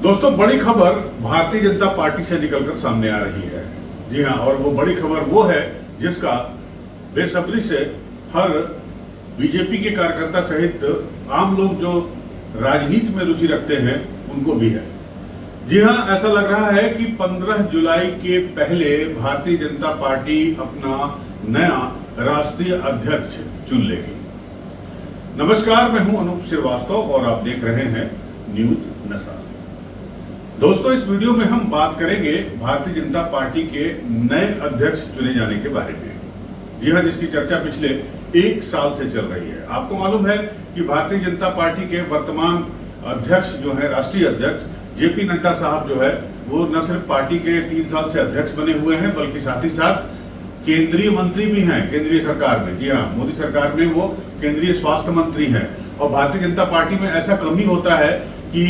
दोस्तों, बड़ी खबर भारतीय जनता पार्टी से निकलकर सामने आ रही है। जी हाँ, और वो बड़ी खबर वो है जिसका बेसब्री से हर बीजेपी के कार्यकर्ता सहित आम लोग जो राजनीति में रुचि रखते हैं उनको भी है। जी हाँ, ऐसा लग रहा है कि 15 जुलाई के पहले भारतीय जनता पार्टी अपना नया राष्ट्रीय अध्यक्ष चुन लेगी। नमस्कार, मैं हूं अनूप श्रीवास्तव और आप देख रहे हैं न्यूज नशा। दोस्तों, इस वीडियो में हम बात करेंगे भारतीय जनता पार्टी के नए अध्यक्ष चुने जाने के बारे में। जी हाँ, जिसकी चर्चा पिछले 1 साल से चल रही है। आपको मालूम है कि भारतीय जनता पार्टी के वर्तमान अध्यक्ष जो है, राष्ट्रीय अध्यक्ष जेपी नड्डा साहब जो है, वो न सिर्फ पार्टी के 3 साल से अध्यक्ष बने हुए हैं बल्कि साथ ही साथ केंद्रीय मंत्री भी हैं केंद्रीय सरकार में। जी हाँ, मोदी सरकार में वो केंद्रीय स्वास्थ्य मंत्री हैं। और भारतीय जनता पार्टी में ऐसा कम ही होता है कि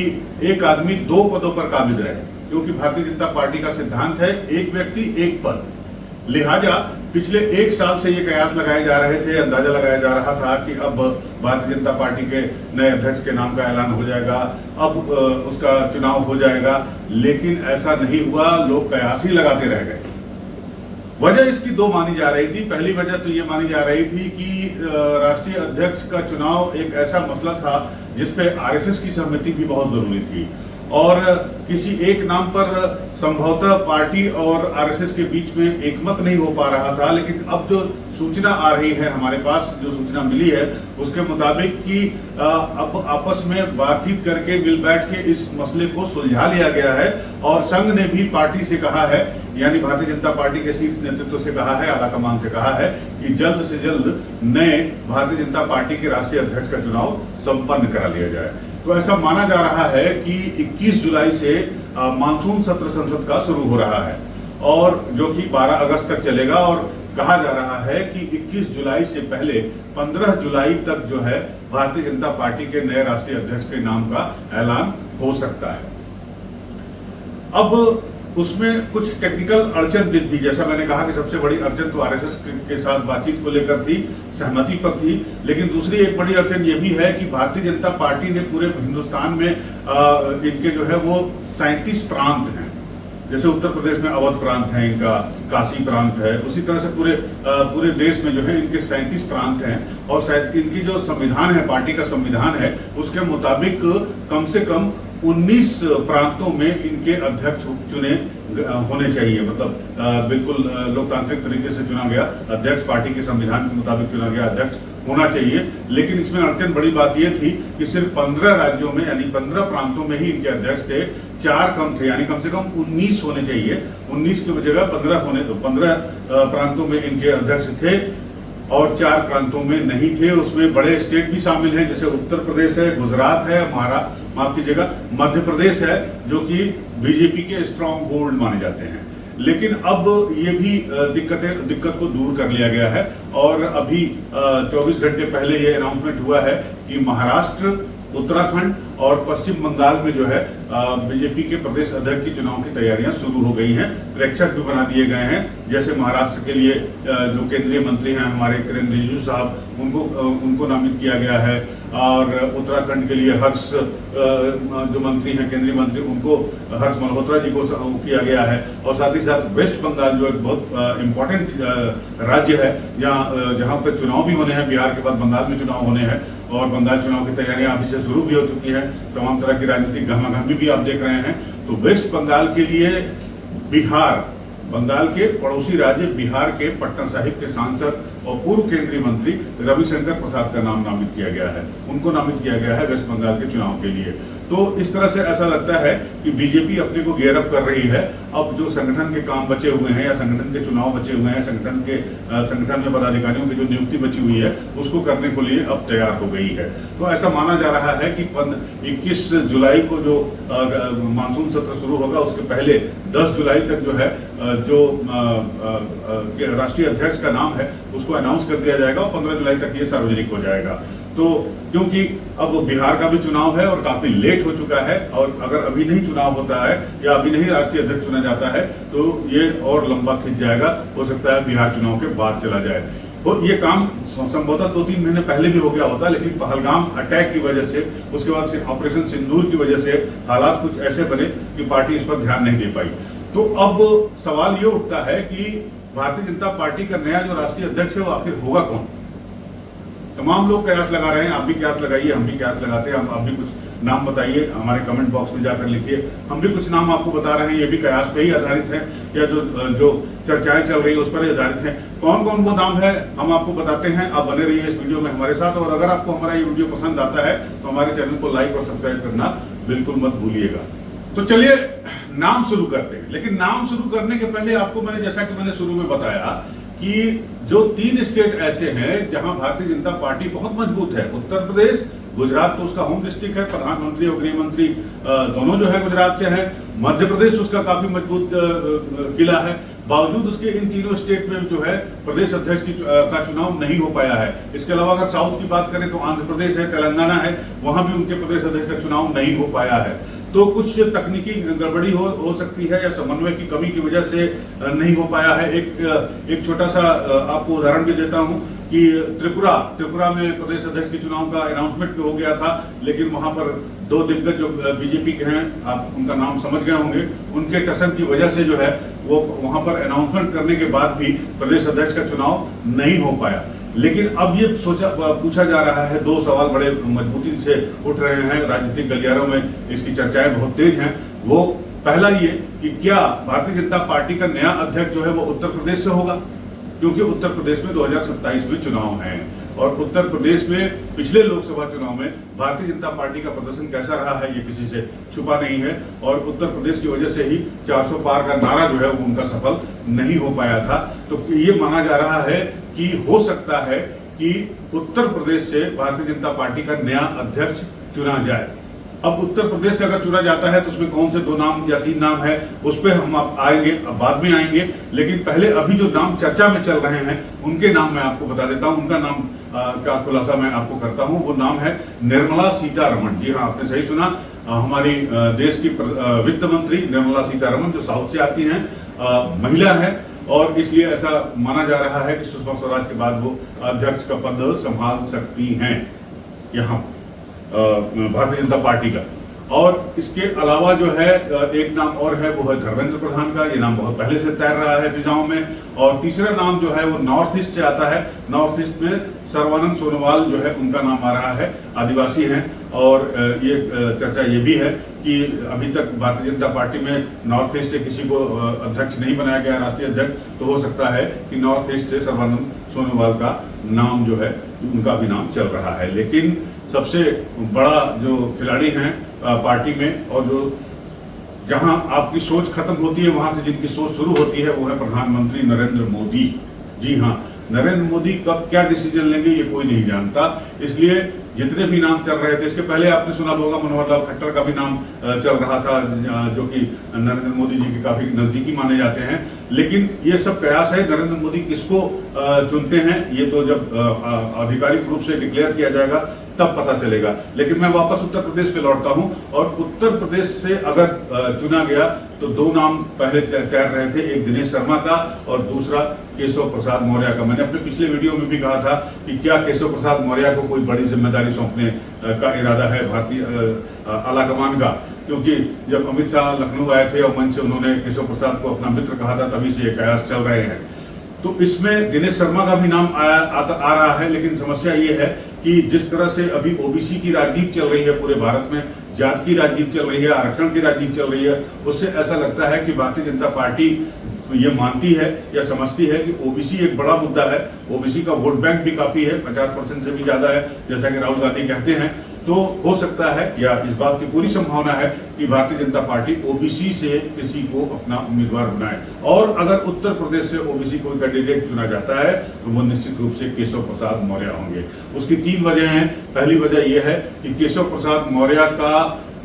एक आदमी 2 पदों पर काबिज रहे, क्योंकि भारतीय जनता पार्टी का सिद्धांत है एक व्यक्ति एक पद। लिहाजा पिछले 1 साल से ये कयास लगाए जा रहे थे, अंदाजा लगाया जा रहा था कि अब भारतीय जनता पार्टी के नए अध्यक्ष के नाम का ऐलान हो जाएगा, अब उसका चुनाव हो जाएगा। लेकिन ऐसा नहीं हुआ, लोग कयास ही लगाते रह गए। वजह इसकी 2 मानी जा रही थी। पहली वजह तो ये मानी जा रही थी कि राष्ट्रीय अध्यक्ष का चुनाव एक ऐसा मसला था जिसपे आरएसएस की सहमति भी बहुत जरूरी थी, और किसी एक नाम पर संभवतः पार्टी और आरएसएस के बीच में एकमत नहीं हो पा रहा था। लेकिन अब जो सूचना आ रही है, हमारे पास जो सूचना मिली है उसके मुताबिक कि अब आपस में बातचीत करके मिल बैठ के इस मसले को सुलझा लिया गया है। और संघ ने भी पार्टी से कहा है, यानी भारतीय जनता पार्टी के शीर्ष नेतृत्व से कहा है, आला कमान से कहा है कि जल्द से जल्द नए भारतीय जनता पार्टी के राष्ट्रीय अध्यक्ष का चुनाव संपन्न करा लिया जाए। तो ऐसा माना जा रहा है कि 21 जुलाई से मानसून सत्र संसद का शुरू हो रहा है, और जो कि 12 अगस्त तक चलेगा। और कहा जा रहा है कि 21 जुलाई से पहले 15 जुलाई तक जो है भारतीय जनता पार्टी के नए राष्ट्रीय अध्यक्ष के नाम का ऐलान हो सकता है। अब उसमें कुछ टेक्निकल अड़चन भी थी। जैसा मैंने कहा कि सबसे बड़ी अड़चन तो आरएसएस के साथ बातचीत को लेकर थी, सहमति पर थी। लेकिन दूसरी एक बड़ी अड़चन ये भी है कि भारतीय जनता पार्टी ने पूरे हिंदुस्तान में इनके जो है वो 37 प्रांत हैं। जैसे उत्तर प्रदेश में अवध प्रांत है, इनका काशी प्रांत है, उसी तरह से पूरे देश में जो है इनके 37 प्रांत हैं। और इनकी जो संविधान है, पार्टी का संविधान है, उसके मुताबिक कम से कम 19 प्रांतों में इनके अध्यक्ष चुने होने चाहिए। मतलब बिल्कुल लोकतांत्रिक तरीके से चुना गया अध्यक्ष, पार्टी के संविधान के मुताबिक चुना गया अध्यक्ष होना चाहिए। लेकिन इसमें अड़चन बड़ी बात यह थी कि सिर्फ 15 राज्यों में, यानी 15 प्रांतों में ही इनके अध्यक्ष थे। 4 कम थे, यानी कम से कम 19 होने चाहिए। 19 की जगह 15 प्रांतों में इनके अध्यक्ष थे और 4 प्रांतों में नहीं थे। उसमें बड़े स्टेट भी शामिल हैं, जैसे उत्तर प्रदेश है, गुजरात है, माफ कीजिएगा, मध्य प्रदेश है, जो कि बीजेपी के स्ट्रांग होल्ड माने जाते हैं। लेकिन अब ये भी दिक्कत को दूर कर लिया गया है। और अभी 24 घंटे पहले ये अनाउंसमेंट हुआ है कि महाराष्ट्र, उत्तराखंड और पश्चिम बंगाल में जो है बीजेपी के प्रदेश अध्यक्ष की चुनाव की तैयारियां शुरू हो गई हैं। प्रेक्षक भी बना दिए गए हैं। जैसे महाराष्ट्र के लिए जो केंद्रीय मंत्री हैं हमारे किरण रिजिजू साहब, उनको नामित किया गया है। और उत्तराखंड के लिए हर्ष जो मंत्री हैं, केंद्रीय मंत्री, उनको हर्ष मल्होत्रा जी को किया गया है। और साथ ही साथ वेस्ट बंगाल जो एक बहुत इम्पोर्टेंट राज्य है, जहाँ पर चुनाव भी होने हैं, बिहार के बाद बंगाल में चुनाव होने हैं, और बंगाल चुनाव की तैयारियां अभी से शुरू भी हो चुकी है। तमाम तरह की राजनीतिक गहमागहमी भी आप देख रहे हैं। तो वेस्ट बंगाल के लिए बिहार, बंगाल के पड़ोसी राज्य बिहार के पटना साहिब के सांसद और पूर्व केंद्रीय मंत्री रविशंकर प्रसाद का नाम नामित किया गया है। उनको नामित किया गया है वेस्ट बंगाल के चुनाव के लिए। तो इस तरह से ऐसा लगता है कि बीजेपी अपने को गियर अप कर रही है। अब जो संगठन के काम बचे हुए हैं या संगठन के चुनाव बचे हुए हैं, संगठन में पदाधिकारियों की जो नियुक्ति बची हुई है, उसको करने के लिए अब तैयार हो गई है। तो ऐसा माना जा रहा है कि 21 जुलाई को जो मानसून सत्र शुरू होगा, उसके पहले 10 जुलाई तक जो है जो राष्ट्रीय अध्यक्ष का नाम है उसको अनाउंस कर दिया जाएगा और 15 जुलाई तक ये सार्वजनिक हो जाएगा। तो क्योंकि अब बिहार का भी चुनाव है और काफी लेट हो चुका है, और अगर अभी नहीं चुनाव होता है या अभी नहीं राष्ट्रीय अध्यक्ष चुना जाता है तो ये और लंबा खिंच जाएगा। हो सकता है बिहार चुनाव के बाद चला जाए। ये काम संभवतः 2-3 महीने पहले भी हो गया होता, लेकिन पहलगाम अटैक की वजह से, उसके बाद से ऑपरेशन सिंदूर की वजह से हालात कुछ ऐसे बने कि पार्टी इस पर ध्यान नहीं दे पाई। तो अब सवाल ये उठता है कि भारतीय जनता पार्टी का नया जो राष्ट्रीय अध्यक्ष है वो आखिर होगा कौन। तमाम लोग कयास लगा रहे हैं, आप भी कयास लगाइए, हम भी कयास लगाते हैं। आप भी कुछ नाम बताइए, हमारे कमेंट बॉक्स में जाकर लिखिए। हम भी कुछ नाम आपको बता रहे हैं, ये भी कयास पे ही आधारित है या जो चर्चाएं चल रही है उस पर ही आधारित है। कौन कौन वो नाम है हम आपको बताते हैं। आप बने रहिए इस वीडियो में हमारे साथ, और अगर आपको हमारा ये वीडियो पसंद आता है तो हमारे चैनल को लाइक और सब्सक्राइब करना बिल्कुल मत भूलिएगा। तो चलिए नाम शुरू करते हैं, लेकिन नाम शुरू करने के पहले आपको जैसा कि मैंने शुरू में बताया कि जो 3 स्टेट ऐसे हैं जहां भारतीय जनता पार्टी बहुत मजबूत है। उत्तर प्रदेश, गुजरात तो उसका होम डिस्ट्रिक्ट है, प्रधानमंत्री और गृह मंत्री दोनों जो है गुजरात से हैं। मध्य प्रदेश उसका काफी मजबूत किला है। बावजूद उसके इन तीनों स्टेट में जो है प्रदेश अध्यक्ष का चुनाव नहीं हो पाया है। इसके अलावा अगर साउथ की बात करें तो आंध्र प्रदेश है, तेलंगाना है, वहां भी उनके प्रदेश अध्यक्ष का चुनाव नहीं हो पाया है। तो कुछ तकनीकी गड़बड़ी हो सकती है या समन्वय की कमी की वजह से नहीं हो पाया है। एक छोटा सा आपको उदाहरण भी देता हूं कि त्रिपुरा में प्रदेश अध्यक्ष के चुनाव का अनाउंसमेंट हो गया था, लेकिन वहां पर 2 दिग्गज जो बीजेपी के हैं, आप उनका नाम समझ गए होंगे, उनके टसन की वजह से जो है वो वहां पर अनाउंसमेंट करने के बाद भी प्रदेश अध्यक्ष का चुनाव नहीं हो पाया। लेकिन अब ये पूछा जा रहा है, 2 सवाल बड़े मजबूती से उठ रहे हैं राजनीतिक गलियारों में, इसकी चर्चाएं बहुत तेज हैं। वो पहला ये कि क्या भारतीय जनता पार्टी का नया अध्यक्ष जो है वो उत्तर प्रदेश से होगा, क्योंकि उत्तर प्रदेश में 2027 में चुनाव हैं और उत्तर प्रदेश में पिछले लोकसभा चुनाव में भारतीय जनता पार्टी का प्रदर्शन कैसा रहा है ये किसी से छुपा नहीं है, और उत्तर प्रदेश की वजह से ही 400 पार का नारा जो है वो उनका सफल नहीं हो पाया था। तो ये माना जा रहा है कि हो सकता है कि उत्तर प्रदेश से भारतीय जनता पार्टी का नया अध्यक्ष चुना जाए। अब उत्तर प्रदेश से अगर चुना जाता है तो उसमें कौन से 2 नाम या 3 नाम है उस पर हम आएंगे, अब बाद में आएंगे, लेकिन पहले अभी जो नाम चर्चा में चल रहे हैं उनके नाम मैं आपको बता देता हूं। उनका नाम का खुलासा मैं आपको करता हूं। वो नाम है निर्मला सीतारमण। जी हाँ, आपने सही सुना, हमारी देश की वित्त मंत्री निर्मला सीतारमण, जो साउथ से आती हैं, महिला है, और इसलिए ऐसा माना जा रहा है कि सुषमा स्वराज के बाद वो अध्यक्ष का पद संभाल सकती हैं यहाँ भारतीय जनता पार्टी का। और इसके अलावा जो है एक नाम और है, वो है धर्मेंद्र प्रधान का। ये नाम बहुत पहले से तैर रहा है फिजाओं में। और तीसरा नाम जो है वो नॉर्थ ईस्ट से आता है। नॉर्थ ईस्ट में सर्बानंद सोनोवाल जो है उनका नाम आ रहा है, आदिवासी हैं। और ये चर्चा ये भी है कि अभी तक भारतीय जनता पार्टी में नॉर्थ ईस्ट से किसी को अध्यक्ष नहीं बनाया गया, राष्ट्रीय अध्यक्ष, तो हो सकता है कि नॉर्थ ईस्ट से सर्बानंद सोनोवाल का नाम जो है उनका भी नाम चल रहा है। लेकिन सबसे बड़ा जो खिलाड़ी हैं पार्टी में, और जो जहां आपकी सोच खत्म होती है वहां से जिनकी सोच शुरू होती है, वो है प्रधानमंत्री नरेंद्र मोदी। जी हाँ, नरेंद्र मोदी कब क्या डिसीजन लेंगे ये कोई नहीं जानता। इसलिए जितने भी नाम चल रहे थे, इसके पहले आपने सुना होगा मनोहर लाल खट्टर का भी नाम चल रहा था, जो कि नरेंद्र मोदी जी के काफी नजदीकी माने जाते हैं। लेकिन ये सब प्रयास है, नरेंद्र मोदी किसको चुनते हैं ये तो जब आधिकारिक रूप से डिक्लेयर किया जाएगा तब पता चलेगा। लेकिन मैं वापस उत्तर प्रदेश पे लौटता हूं, और उत्तर प्रदेश से अगर चुना गया तो 2 नाम पहले तैर रहे थे, एक दिनेश शर्मा का और दूसरा केशव प्रसाद मौर्य का। मैंने अपने पिछले वीडियो में भी कहा था कि क्या केशव प्रसाद मौर्य को कोई बड़ी जिम्मेदारी सौंपने का इरादा है भारतीय आलाकमान का, क्योंकि जब अमित शाह लखनऊ आए थे और मंच से उन्होंने केशव प्रसाद को अपना मित्र कहा था, तभी से ये कयास चल रहे हैं। तो इसमें दिनेश शर्मा का भी नाम आ रहा है। लेकिन समस्या ये है कि जिस तरह से अभी ओबीसी की राजनीति चल रही है पूरे भारत में, जात की राजनीति चल रही है, आरक्षण की राजनीति चल रही है, उससे ऐसा लगता है कि भारतीय जनता पार्टी ये मानती है या समझती है कि ओबीसी एक बड़ा मुद्दा है। ओबीसी का वोट बैंक भी काफी है, 50% से भी ज्यादा है, जैसा कि राहुल गांधी कहते हैं। तो हो सकता है या इस बात की पूरी संभावना है कि भारतीय जनता पार्टी ओबीसी से किसी को अपना उम्मीदवार बनाए। और अगर उत्तर प्रदेश से ओबीसी कोई कैंडिडेट चुना जाता है तो वो निश्चित रूप से केशव प्रसाद मौर्य होंगे। उसकी 3 वजह हैं। पहली वजह यह है कि केशव प्रसाद मौर्य का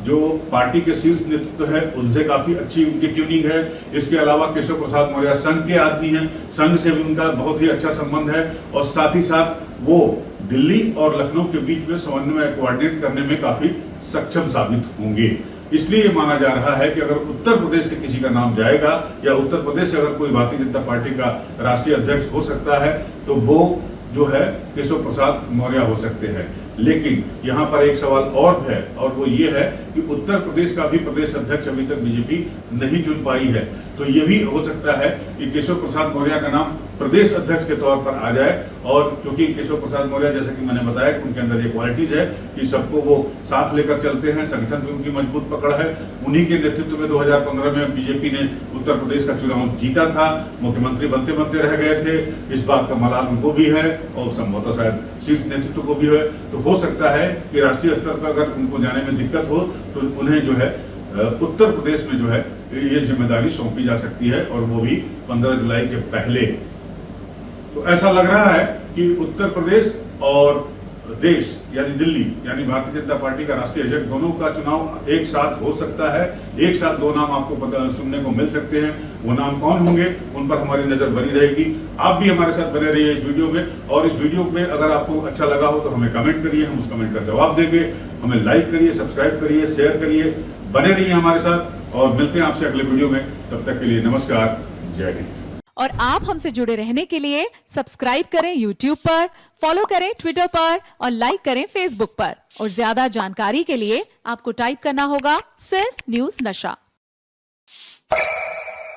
जो पार्टी के शीर्ष नेतृत्व है उनसे काफी अच्छी उनकी ट्यूनिंग है। इसके अलावा केशव प्रसाद मौर्य संघ के आदमी हैं, संघ से भी उनका बहुत ही अच्छा संबंध है, और साथ ही साथ वो दिल्ली और लखनऊ के बीच में समन्वय कोऑर्डिनेट करने में काफी सक्षम साबित होंगे। इसलिए ये माना जा रहा है कि अगर उत्तर प्रदेश से किसी का नाम जाएगा या उत्तर प्रदेश से अगर कोई भारतीय जनता पार्टी का राष्ट्रीय अध्यक्ष हो सकता है तो वो जो है केशव प्रसाद मौर्य हो सकते हैं। लेकिन यहाँ पर एक सवाल और है, और वो ये है कि उत्तर प्रदेश का भी प्रदेश अध्यक्ष अभी तक बीजेपी नहीं चुन पाई है। तो ये भी हो सकता है कि केशव प्रसाद मौर्य का नाम प्रदेश अध्यक्ष के तौर पर आ जाए। और क्योंकि केशव प्रसाद मौर्य, जैसा कि मैंने बताया, कि उनके अंदर ये क्वालिटीज है कि सबको वो साथ लेकर चलते हैं, संगठन में उनकी मजबूत पकड़ है। उन्हीं के नेतृत्व में 2015 में बीजेपी ने उत्तर प्रदेश का चुनाव जीता था, मुख्यमंत्री बनते बनते रह गए थे। इस बात का मलाल उनको भी है और संभवतः शायद शीर्ष नेतृत्व को भी है। तो हो सकता है कि राष्ट्रीय स्तर पर अगर उनको जाने में दिक्कत हो तो उन्हें जो है उत्तर प्रदेश में जो है ये जिम्मेदारी सौंपी जा सकती है, और वो भी 15 जुलाई के पहले। तो ऐसा लग रहा है कि उत्तर प्रदेश और देश यानी दिल्ली यानी भारतीय जनता पार्टी का राष्ट्रीय अध्यक्ष, दोनों का चुनाव एक साथ हो सकता है। एक साथ दो नाम आपको सुनने को मिल सकते हैं। वो नाम कौन होंगे उन पर हमारी नजर बनी रहेगी। आप भी हमारे साथ बने रहिए इस वीडियो में, और इस वीडियो में अगर आपको अच्छा लगा हो तो हमें कमेंट करिए, हम उस कमेंट का जवाब देंगे। हमें लाइक करिए, सब्सक्राइब करिए, शेयर करिए, बने रहिए हमारे साथ, और मिलते हैं आपसे अगले वीडियो में। तब तक के लिए नमस्कार, जय हिंद। और आप हमसे जुड़े रहने के लिए सब्सक्राइब करें YouTube पर, फॉलो करें Twitter पर और लाइक करें Facebook पर। और ज्यादा जानकारी के लिए आपको टाइप करना होगा सिर्फ न्यूज नशा।